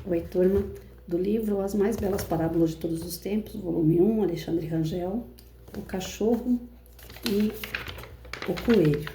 Oi, turma, do livro As Mais Belas Parábolas de Todos os Tempos, volume 1, Alexandre Rangel, o cachorro e o coelho.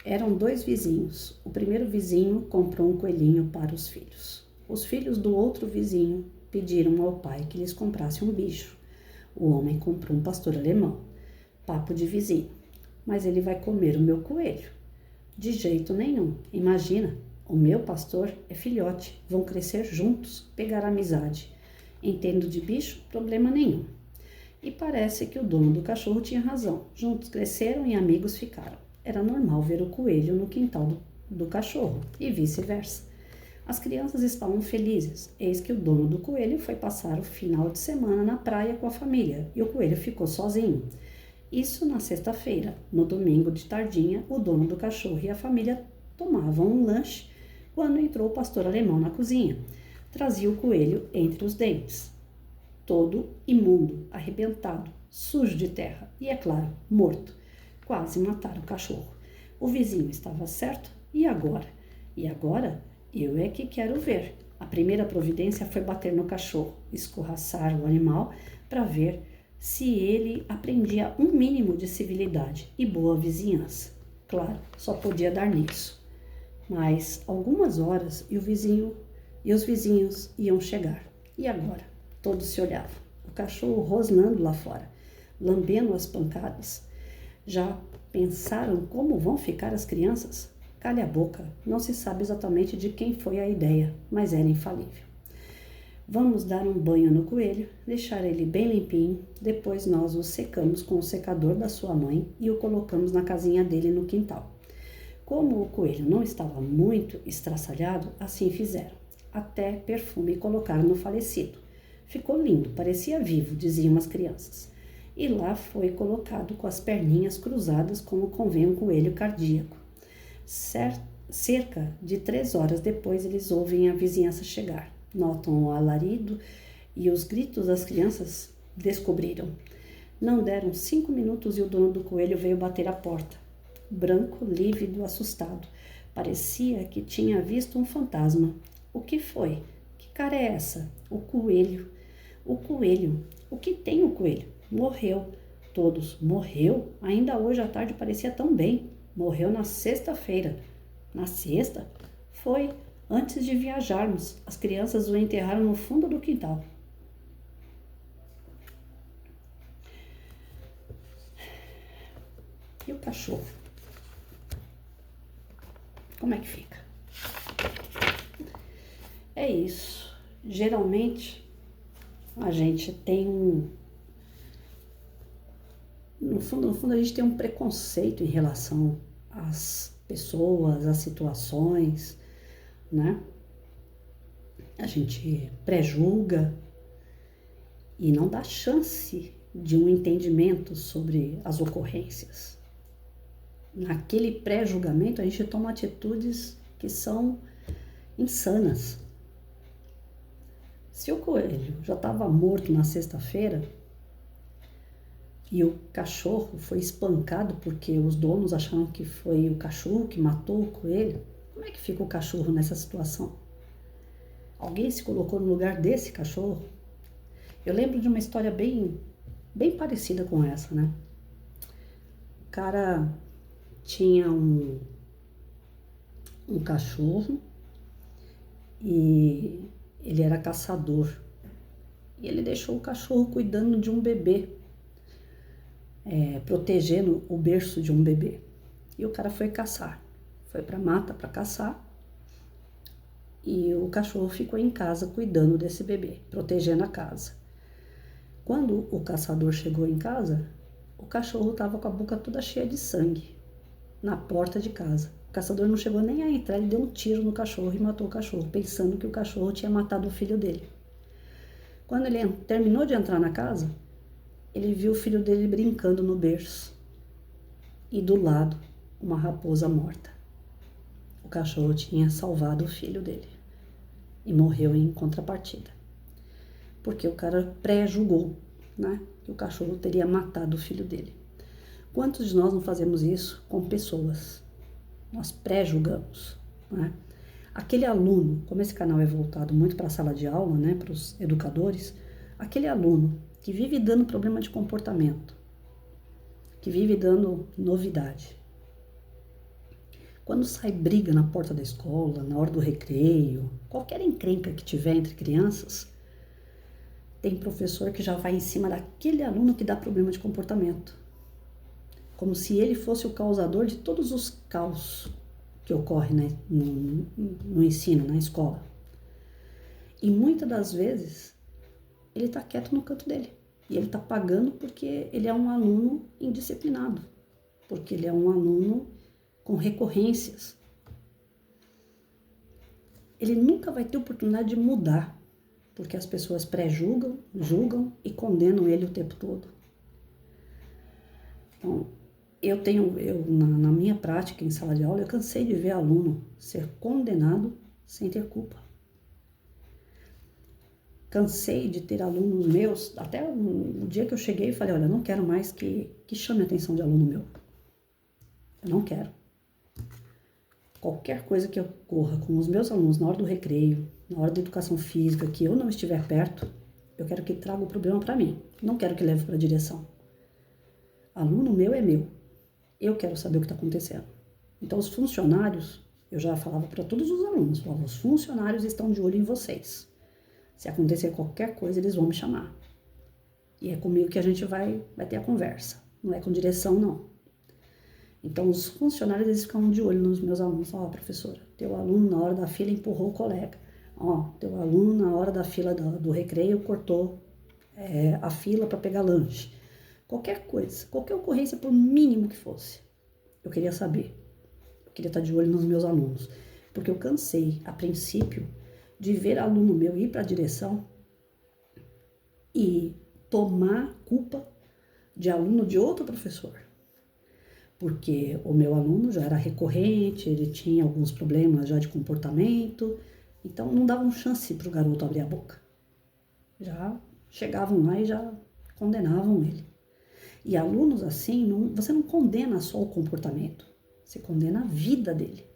Eram dois vizinhos. O primeiro vizinho comprou um coelhinho para os filhos. Os filhos do outro vizinho pediram ao pai que lhes comprasse um bicho. O homem comprou um pastor alemão. Papo de vizinho. Mas ele vai comer o meu coelho. De jeito nenhum. Imagina, o meu pastor é filhote. Vão crescer juntos, pegar amizade. Entendo de bicho, problema nenhum. E parece que o dono do cachorro tinha razão. Juntos cresceram e amigos ficaram. Era normal ver o coelho no quintal do cachorro e vice-versa. As crianças estavam felizes. Eis que o dono do coelho foi passar o final de semana na praia com a família e o coelho ficou sozinho. Isso na sexta-feira. No domingo de tardinha, o dono do cachorro e a família tomavam um lanche quando entrou o pastor alemão na cozinha. Trazia o coelho entre os dentes. Todo imundo, arrebentado, sujo de terra e, é claro, morto. Quase mataram o cachorro. O vizinho estava certo e agora? E agora? Eu é que quero ver. A primeira providência foi bater no cachorro, escorraçar o animal para ver se ele aprendia um mínimo de civilidade e boa vizinhança. Claro, só podia dar nisso. Mas algumas horas e os vizinhos iam chegar. E agora? Todos se olhavam. O cachorro rosnando lá fora, lambendo as pancadas. Já pensaram como vão ficar as crianças? Calha a boca, não se sabe exatamente de quem foi a ideia, mas era infalível. Vamos dar um banho no coelho, deixar ele bem limpinho, depois nós o secamos com o secador da sua mãe e o colocamos na casinha dele no quintal. Como o coelho não estava muito estraçalhado, assim fizeram. Até perfume colocaram no falecido. Ficou lindo, parecia vivo, diziam as crianças. E lá foi colocado com as perninhas cruzadas como convém um coelho cardíaco. Cerca de 3 horas depois eles ouvem a vizinhança chegar. Notam o alarido e os gritos das crianças. Descobriram. Não deram 5 minutos e o dono do coelho veio bater a porta. Branco, lívido, assustado. Parecia que tinha visto um fantasma. O que foi? Que cara é essa? O coelho. O coelho. O que tem o coelho? Morreu. Todos. Morreu? Ainda hoje à tarde parecia tão bem. Morreu na sexta-feira. Na sexta? Foi antes de viajarmos. As crianças o enterraram no fundo do quintal. E o cachorro? Como é que fica? É isso. Geralmente, a gente tem No fundo, a gente tem um preconceito em relação às pessoas, às situações, né? A gente pré-julga e não dá chance de um entendimento sobre as ocorrências. Naquele pré-julgamento, a gente toma atitudes que são insanas. Se o coelho já estava morto na sexta-feira, e o cachorro foi espancado porque os donos acharam que foi o cachorro que matou o coelho, como é que fica o cachorro nessa situação? Alguém se colocou no lugar desse cachorro? Eu lembro de uma história bem parecida com essa, né? O cara tinha um cachorro e ele era caçador. E ele deixou o cachorro cuidando de um bebê. Protegendo o berço de um bebê. E o cara foi caçar. Foi pra mata para caçar. E o cachorro ficou em casa cuidando desse bebê, protegendo a casa. Quando o caçador chegou em casa, o cachorro estava com a boca toda cheia de sangue na porta de casa. O caçador não chegou nem a entrar, ele deu um tiro no cachorro e matou o cachorro, pensando que o cachorro tinha matado o filho dele. Quando ele terminou de entrar na casa, ele viu o filho dele brincando no berço e do lado uma raposa morta. O cachorro tinha salvado o filho dele e morreu em contrapartida, porque o cara pré-julgou, né, que o cachorro teria matado o filho dele. Quantos de nós não fazemos isso com pessoas? Nós pré-julgamos, né? Aquele aluno, como esse canal é voltado muito para a sala de aula, né, para os educadores, aquele aluno que vive dando problema de comportamento, que vive dando novidade. Quando sai briga na porta da escola, na hora do recreio, qualquer encrenca que tiver entre crianças, tem professor que já vai em cima daquele aluno que dá problema de comportamento. Como se ele fosse o causador de todos os caos que ocorrem, né, no ensino, na escola. E muitas das vezes, ele está quieto no canto dele. E ele está pagando porque ele é um aluno indisciplinado. Porque ele é um aluno com recorrências. Ele nunca vai ter oportunidade de mudar. Porque as pessoas pré-julgam, julgam e condenam ele o tempo todo. Então, na minha prática em sala de aula, eu cansei de ver aluno ser condenado sem ter culpa. Cansei de ter alunos meus, até o dia que eu cheguei e falei, olha, eu não quero mais que chame a atenção de aluno meu. Eu não quero. Qualquer coisa que ocorra com os meus alunos na hora do recreio, na hora da educação física, que eu não estiver perto, eu quero que traga o problema para mim. Não quero que leve para a direção. Aluno meu é meu. Eu quero saber o que está acontecendo. Então, os funcionários, eu já falava para todos os alunos, falava, os funcionários estão de olho em vocês. Se acontecer qualquer coisa, eles vão me chamar. E é comigo que a gente vai ter a conversa. Não é com direção, não. Então, os funcionários, eles ficam de olho nos meus alunos. Ó, professora, teu aluno na hora da fila empurrou o colega. Ó, teu aluno na hora da fila do recreio cortou a fila para pegar lanche. Qualquer coisa, qualquer ocorrência, por mínimo que fosse, eu queria saber. Eu queria estar de olho nos meus alunos. Porque eu cansei, a princípio, de ver aluno meu ir para a direção e tomar culpa de aluno de outro professor. Porque o meu aluno já era recorrente, ele tinha alguns problemas já de comportamento, então não davam chance para o garoto abrir a boca. Já chegavam lá e já condenavam ele. E alunos assim, você não condena só o comportamento, você condena a vida dele,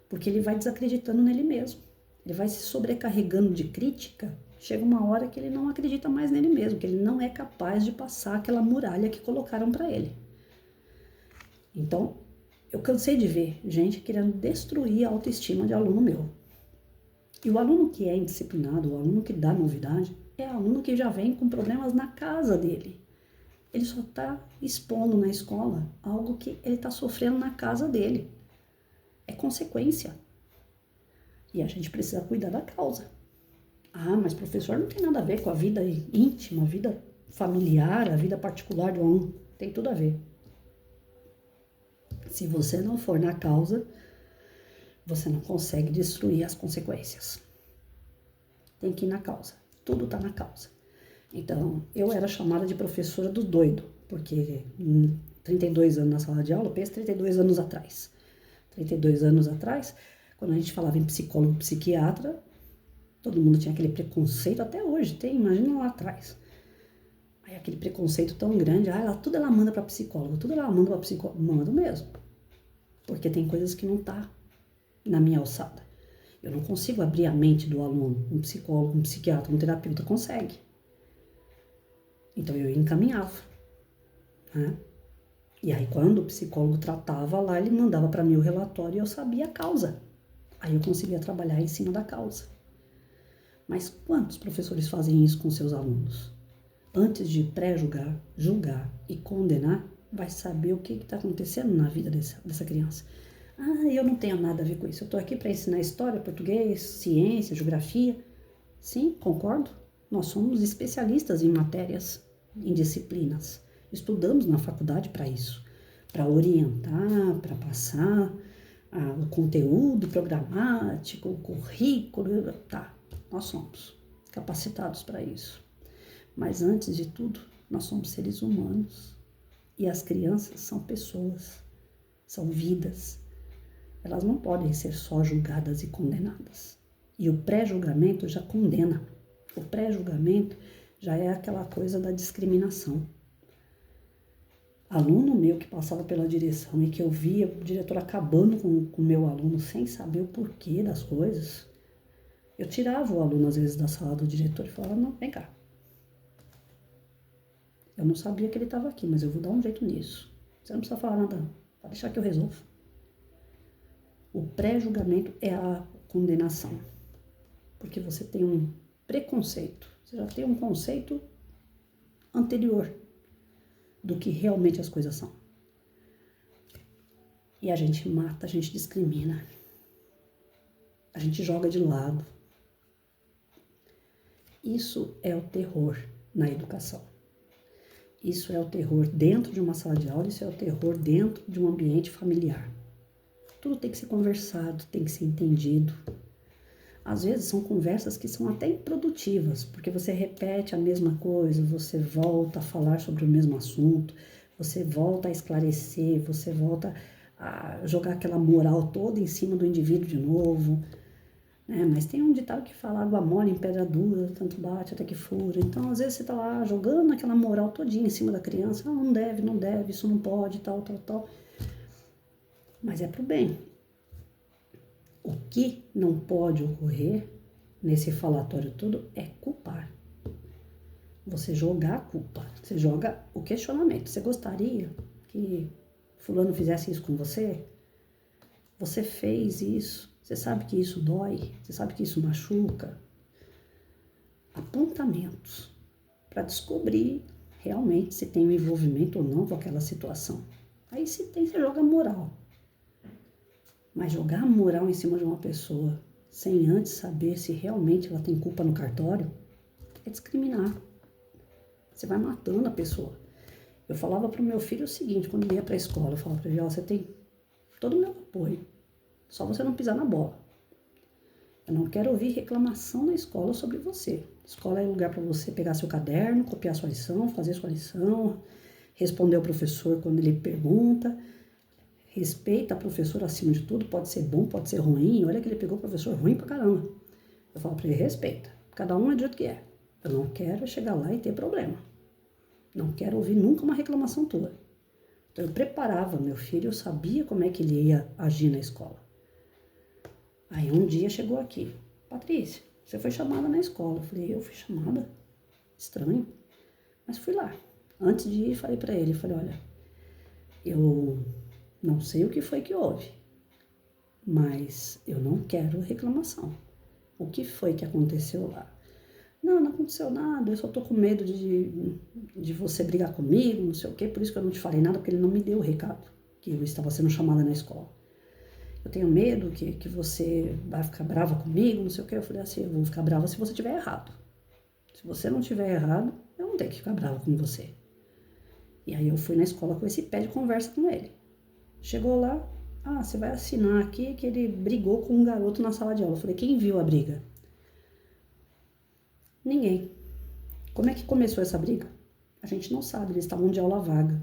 porque ele vai desacreditando nele mesmo. Ele vai se sobrecarregando de crítica, chega uma hora que ele não acredita mais nele mesmo, que ele não é capaz de passar aquela muralha que colocaram para ele. Então, eu cansei de ver gente querendo destruir a autoestima de aluno meu. E o aluno que é indisciplinado, o aluno que dá novidade, é aluno que já vem com problemas na casa dele. Ele só está expondo na escola algo que ele está sofrendo na casa dele. É consequência. E a gente precisa cuidar da causa. Ah, mas professor, não tem nada a ver com a vida íntima, a vida familiar, a vida particular do aluno. Tem tudo a ver. Se você não for na causa, você não consegue destruir as consequências. Tem que ir na causa. Tudo está na causa. Então, eu era chamada de professora do doido, porque 32 anos na sala de aula, pensa 32 anos atrás. 32 anos atrás, quando a gente falava em psicólogo, psiquiatra, todo mundo tinha aquele preconceito, até hoje tem, imagina lá atrás. Aí aquele preconceito tão grande, tudo ela manda para psicólogo, tudo ela manda para psicólogo. Mando mesmo. Porque tem coisas que não tá na minha alçada. Eu não consigo abrir a mente do aluno, um psicólogo, um psiquiatra, um terapeuta consegue. Então eu encaminhava, né? E aí quando o psicólogo tratava lá, ele mandava para mim o relatório e eu sabia a causa. Aí eu conseguia trabalhar em cima da causa. Mas quantos professores fazem isso com seus alunos? Antes de pré-julgar, julgar e condenar, vai saber o que está acontecendo na vida dessa criança. Eu não tenho nada a ver com isso. Eu estou aqui para ensinar história, português, ciência, geografia. Sim, concordo. Nós somos especialistas em matérias, em disciplinas. Estudamos na faculdade para isso. Para orientar, para passar o conteúdo programático, o currículo. Tá, nós somos capacitados para isso. Mas antes de tudo, nós somos seres humanos. E as crianças são pessoas, são vidas. Elas não podem ser só julgadas e condenadas. E o pré-julgamento já condena. O pré-julgamento já é aquela coisa da discriminação. aluno meu que passava pela direção e que eu via o diretor acabando com o meu aluno sem saber o porquê das coisas, eu tirava o aluno às vezes da sala do diretor e falava, não, vem cá. Eu não sabia que ele estava aqui, mas eu vou dar um jeito nisso. Você não precisa falar nada, pode deixar que eu resolvo. O pré-julgamento é a condenação, porque você tem um preconceito, você já tem um conceito anterior do que realmente as coisas são. E a gente mata, a gente discrimina, a gente joga de lado. Isso é o terror na educação. Isso é o terror dentro de uma sala de aula, isso é o terror dentro de um ambiente familiar. Tudo tem que ser conversado, tem que ser entendido. Às vezes são conversas que são até improdutivas, porque você repete a mesma coisa, você volta a falar sobre o mesmo assunto, você volta a esclarecer, você volta a jogar aquela moral toda em cima do indivíduo de novo. Mas tem um ditado que fala, água mole em pedra dura, tanto bate até que fura. Então, às vezes você tá lá jogando aquela moral todinha em cima da criança, não deve, isso não pode, tal. Mas é pro bem. O que não pode ocorrer nesse falatório todo é culpar. Você jogar a culpa, você joga o questionamento. Você gostaria que fulano fizesse isso com você? Você fez isso, você sabe que isso dói, você sabe que isso machuca. Apontamentos para descobrir realmente se tem um envolvimento ou não com aquela situação. Aí se tem, você joga moral. Mas jogar moral em cima de uma pessoa sem antes saber se realmente ela tem culpa no cartório é discriminar. Você vai matando a pessoa. Eu falava para o meu filho o seguinte, quando ele ia para a escola, eu falava para ele, você tem todo o meu apoio, só você não pisar na bola. Eu não quero ouvir reclamação na escola sobre você. Escola é lugar para você pegar seu caderno, copiar sua lição, fazer sua lição, responder ao professor quando ele pergunta. Respeita a professora acima de tudo, pode ser bom, pode ser ruim. Olha que ele pegou o professor ruim pra caramba. Eu falo pra ele, respeita. Cada um é do jeito que é. Eu não quero chegar lá e ter problema. Não quero ouvir nunca uma reclamação tua. Então eu preparava meu filho, eu sabia como é que ele ia agir na escola. Aí um dia chegou aqui, Patrícia, você foi chamada na escola. Eu falei, eu fui chamada? Estranho. Mas fui lá. Antes de ir, falei pra ele, olha, eu não sei o que foi que houve, mas eu não quero reclamação. O que foi que aconteceu lá? Não aconteceu nada, eu só tô com medo de você brigar comigo, não sei o quê, por isso que eu não te falei nada, porque ele não me deu o recado, que eu estava sendo chamada na escola. Eu tenho medo que você vai ficar brava comigo, não sei o quê. Eu falei assim, eu vou ficar brava se você estiver errado. Se você não estiver errado, eu não tenho que ficar brava com você. E aí eu fui na escola com esse pé de conversa com ele. Chegou lá, você vai assinar aqui que ele brigou com um garoto na sala de aula. Eu falei, quem viu a briga? Ninguém. Como é que começou essa briga? A gente não sabe, eles estavam de aula vaga.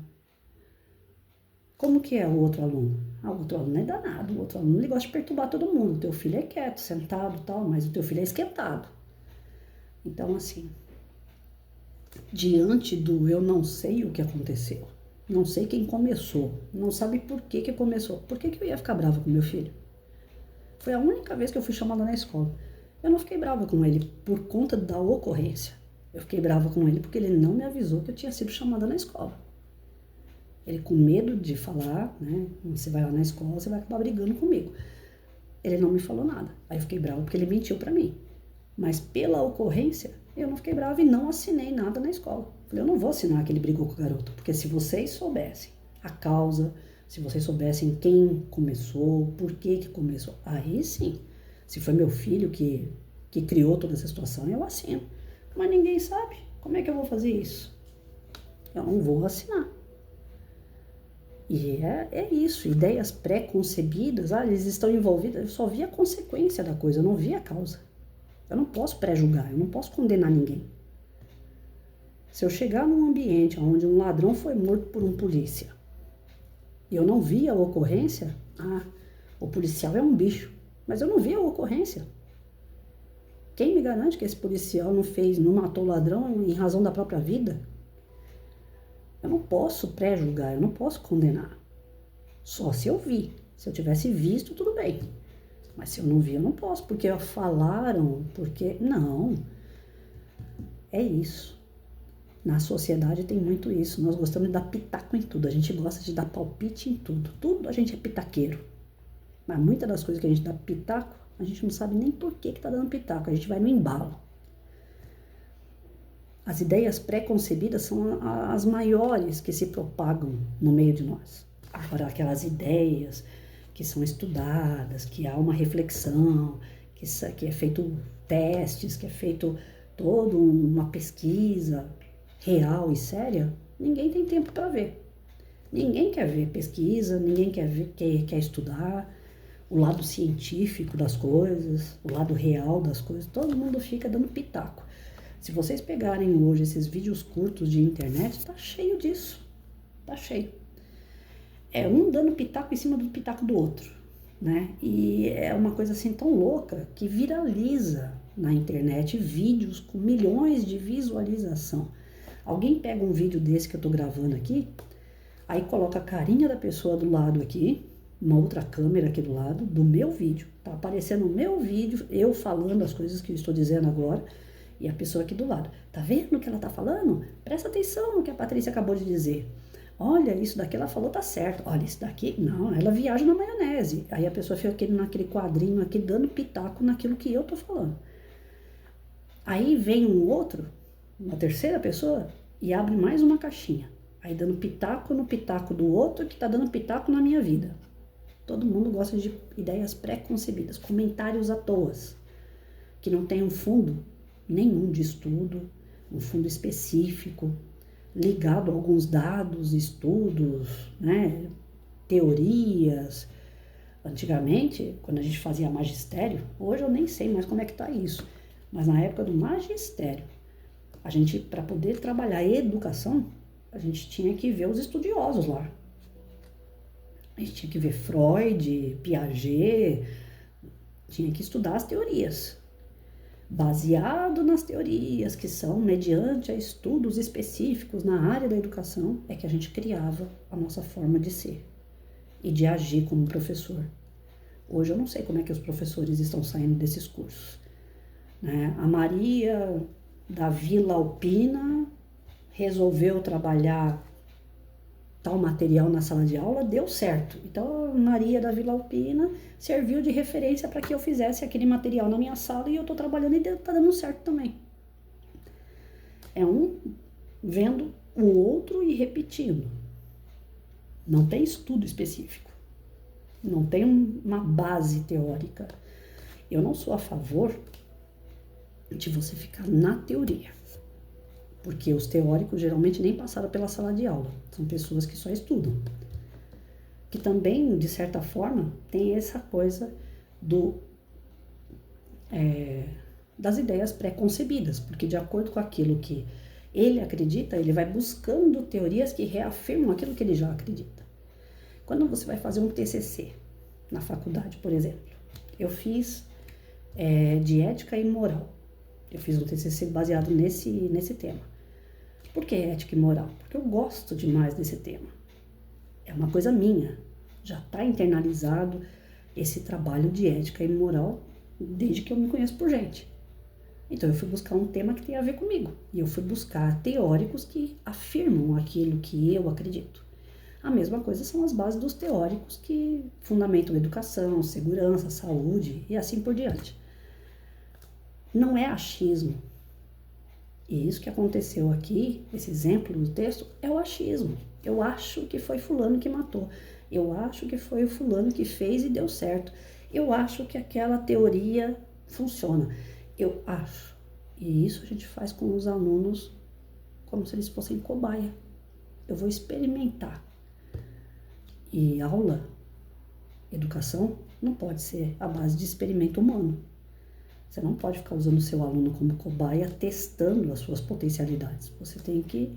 Como que é o outro aluno? O outro aluno é danado, o outro aluno ele gosta de perturbar todo mundo. O teu filho é quieto, sentado e tal, mas o teu filho é esquentado. Então, assim, diante do eu não sei o que aconteceu, não sei quem começou, não sabe por que começou. Por que eu ia ficar brava com meu filho? Foi a única vez que eu fui chamada na escola. Eu não fiquei brava com ele por conta da ocorrência. Eu fiquei brava com ele porque ele não me avisou que eu tinha sido chamada na escola. Ele com medo de falar, você vai lá na escola, você vai acabar brigando comigo. Ele não me falou nada. Aí eu fiquei brava porque ele mentiu pra mim. Mas pela ocorrência, eu não fiquei brava e não assinei nada na escola. Falei, eu não vou assinar que ele brigou com o garoto, porque se vocês soubessem a causa, se vocês soubessem quem começou, por que começou, aí sim, se foi meu filho que criou toda essa situação, eu assino. Mas ninguém sabe. Como é que eu vou fazer isso? Eu não vou assinar. E é isso, ideias pré-concebidas, eles estão envolvidos, eu só vi a consequência da coisa, eu não vi a causa. Eu não posso pré-julgar, eu não posso condenar ninguém. Se eu chegar num ambiente onde um ladrão foi morto por um polícia e eu não vi a ocorrência, o policial é um bicho, mas eu não vi a ocorrência. Quem me garante que esse policial não matou o ladrão em razão da própria vida? Eu não posso pré-julgar, eu não posso condenar. Só se eu vi. Se eu tivesse visto, tudo bem. Mas se eu não vi, eu não posso, porque falaram, porque... Não, é isso. Na sociedade tem muito isso. Nós gostamos de dar pitaco em tudo. A gente gosta de dar palpite em tudo. Tudo a gente é pitaqueiro. Mas muitas das coisas que a gente dá pitaco, a gente não sabe nem por que tá dando pitaco. A gente vai no embalo. As ideias pré-concebidas são as maiores que se propagam no meio de nós. Agora, aquelas ideias que são estudadas, que há uma reflexão, que é feito testes, que é feito toda uma pesquisa real e séria, ninguém tem tempo para ver. Ninguém quer ver pesquisa, ninguém quer ver, quer estudar o lado científico das coisas, o lado real das coisas. Todo mundo fica dando pitaco. Se vocês pegarem hoje esses vídeos curtos de internet, tá cheio disso. Tá cheio. É um dando pitaco em cima do pitaco do outro, né? E é uma coisa assim tão louca que viraliza na internet vídeos com milhões de visualização. Alguém pega um vídeo desse que eu tô gravando aqui, aí coloca a carinha da pessoa do lado aqui, uma outra câmera aqui do lado, do meu vídeo. Tá aparecendo o meu vídeo, eu falando as coisas que eu estou dizendo agora, e a pessoa aqui do lado. Tá vendo o que ela tá falando? Presta atenção no que a Patrícia acabou de dizer. Olha, isso daqui ela falou tá certo. Olha, isso daqui, não, ela viaja na maionese. Aí a pessoa fica aqui naquele quadrinho aqui, dando pitaco naquilo que eu tô falando. Aí vem um outro, uma terceira pessoa, e abre mais uma caixinha. Aí dando pitaco no pitaco do outro, que tá dando pitaco na minha vida. Todo mundo gosta de ideias pré-concebidas, comentários à toa, que não tem um fundo nenhum de estudo, um fundo específico, ligado a alguns dados, estudos, né, teorias. Antigamente, quando a gente fazia magistério, hoje eu nem sei mais como é que tá isso, mas na época do magistério, a gente, para poder trabalhar educação, a gente tinha que ver os estudiosos lá. A gente tinha que ver Freud, Piaget, tinha que estudar as teorias. Baseado nas teorias que são mediante a estudos específicos na área da educação, é que a gente criava a nossa forma de ser e de agir como professor. Hoje eu não sei como é que os professores estão saindo desses cursos, né? A Maria da Vila Alpina resolveu trabalhar tal material na sala de aula, deu certo. Então, a Maria da Vila Alpina serviu de referência para que eu fizesse aquele material na minha sala e eu estou trabalhando e está dando certo também. É um vendo o outro e repetindo. Não tem estudo específico. Não tem uma base teórica. Eu não sou a favor de você ficar na teoria. Porque os teóricos geralmente nem passaram pela sala de aula. São pessoas que só estudam. Que também, de certa forma, tem essa coisa das ideias pré-concebidas. Porque de acordo com aquilo que ele acredita, ele vai buscando teorias que reafirmam aquilo que ele já acredita. Quando você vai fazer um TCC na faculdade, por exemplo, eu fiz de ética e moral. Eu fiz um TCC baseado nesse tema. Por que ética e moral? Porque eu gosto demais desse tema. É uma coisa minha. Já está internalizado esse trabalho de ética e moral desde que eu me conheço por gente. Então eu fui buscar um tema que tem a ver comigo. E eu fui buscar teóricos que afirmam aquilo que eu acredito. A mesma coisa são as bases dos teóricos que fundamentam educação, segurança, saúde e assim por diante. Não é achismo. E isso que aconteceu aqui, esse exemplo do texto, é o achismo. Eu acho que foi fulano que matou. Eu acho que foi o fulano que fez e deu certo. Eu acho que aquela teoria funciona. Eu acho. E isso a gente faz com os alunos como se eles fossem cobaia. Eu vou experimentar. E aula, educação, não pode ser a base de experimento humano. Você não pode ficar usando o seu aluno como cobaia, testando as suas potencialidades. Você tem que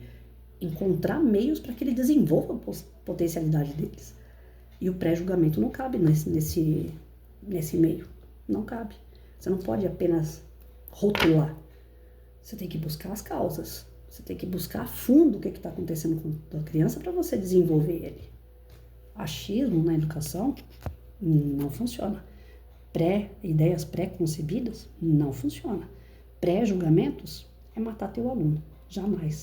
encontrar meios para que ele desenvolva a potencialidade deles. E o pré-julgamento não cabe nesse meio. Não cabe. Você não pode apenas rotular. Você tem que buscar as causas. Você tem que buscar a fundo o que está acontecendo com a criança para você desenvolver ele. Achismo na educação não funciona. Ideias pré-concebidas não funciona. Pré-julgamentos é matar teu aluno. Jamais.